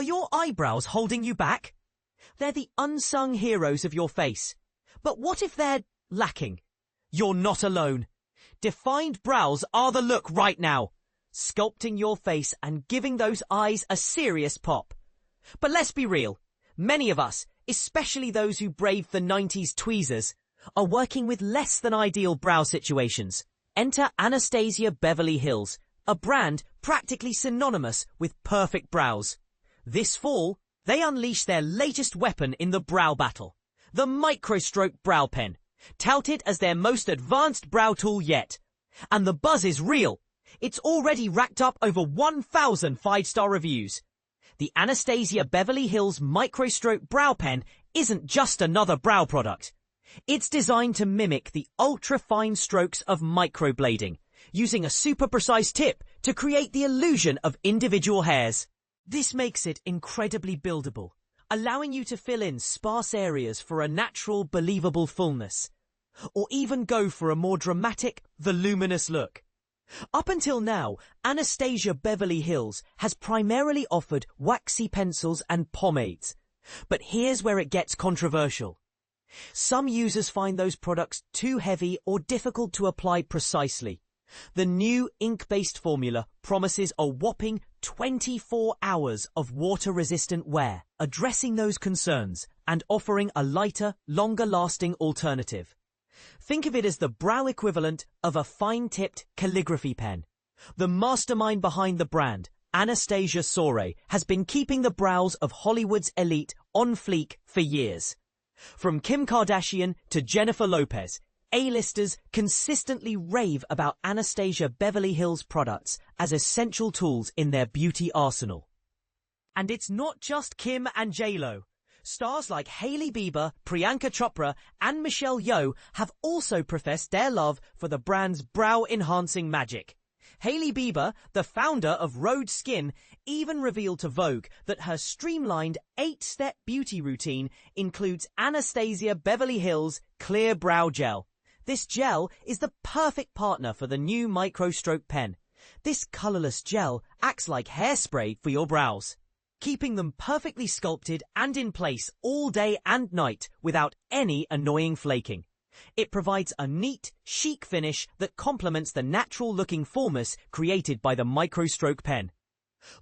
your eyebrows holding you back? They're the unsung heroes of your face. But what if they're lacking? You're not alone. Defined brows are the look right now, sculpting your face and giving those eyes a serious pop. But let's be real, many of us, especially those who braved the 90s tweezers, are working with less than ideal brow situations. Enter Anastasia Beverly Hills, a brand practically synonymous with perfect brows. This fall, they unleash their latest weapon in the brow battle, the MicroStroke brow pen, touted as their most advanced brow tool yet. And the buzz is real. It's already racked up over 1,000 five-star reviews. The Anastasia Beverly Hills MicroStroke brow pen isn't just another brow product. It's designed to mimic the ultra-fine strokes of microblading, using a super precise tip to create the illusion of individual hairs. This makes it incredibly buildable, allowing you to fill in sparse areas for a natural, believable fullness, or even go for a more dramatic, voluminous look. Up until now, Anastasia Beverly Hills has primarily offered waxy pencils and pomades. But here's where it gets controversial. Some users find those products too heavy or difficult to apply precisely. The new ink-based formula promises a whopping 24 hours of water-resistant wear, addressing those concerns and offering a lighter, longer-lasting alternative. Think of it as the brow equivalent of a fine-tipped calligraphy pen. The mastermind behind the brand, Anastasia Beverly, has been keeping the brows of Hollywood's elite on fleek for years. From Kim Kardashian to Jennifer Lopez, A-listers consistently rave about Anastasia Beverly Hills products as essential tools in their beauty arsenal. And it's not just Kim and J-Lo. Stars like Hailey Bieber, Priyanka Chopra, and Michelle Yeoh have also professed their love for the brand's brow-enhancing magic. Hailey Bieber, the founder of Rhode Skin, even revealed to Vogue that her streamlined 8-step beauty routine includes Anastasia Beverly Hills Clear Brow Gel. This gel is the perfect partner for the new MicroStroke pen. This colorless gel acts like hairspray for your brows, keeping them perfectly sculpted and in place all day and night without any annoying flaking. It provides a neat, chic finish that complements the natural-looking fullness created by the MicroStroke pen.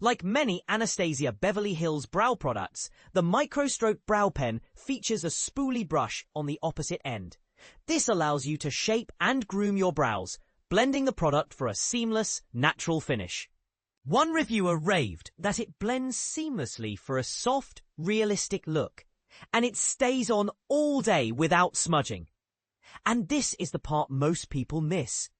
Like many Anastasia Beverly Hills brow products, the MicroStroke brow pen features a spoolie brush on the opposite end. This allows you to shape and groom your brows, blending the product for a seamless, natural finish. One reviewer raved that it blends seamlessly for a soft, realistic look, and it stays on all day without smudging. And this is the part most people miss.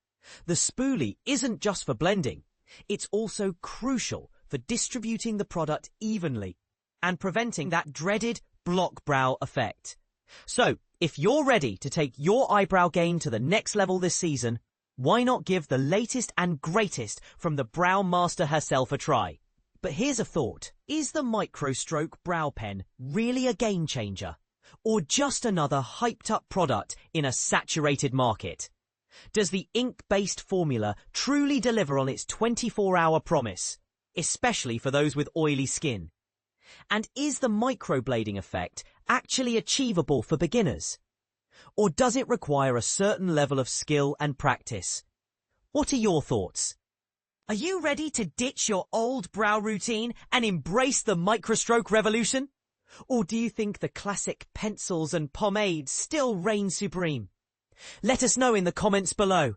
The spoolie isn't just for blending, it's also crucial for distributing the product evenly and preventing that dreaded block brow effect. So, if you're ready to take your eyebrow game to the next level this season, why not give the latest and greatest from the brow master herself a try? But here's a thought. Is the MicroStroke brow pen really a game changer? Or just another hyped-up product in a saturated market? Does the ink-based formula truly deliver on its 24-hour promise, especially for those with oily skin? And is the microblading effect actually achievable for beginners? Or does it require a certain level of skill and practice? What are your thoughts? Are you ready to ditch your old brow routine and embrace the MicroStroke revolution? Or do you think the classic pencils and pomades still reign supreme? Let us know in the comments below.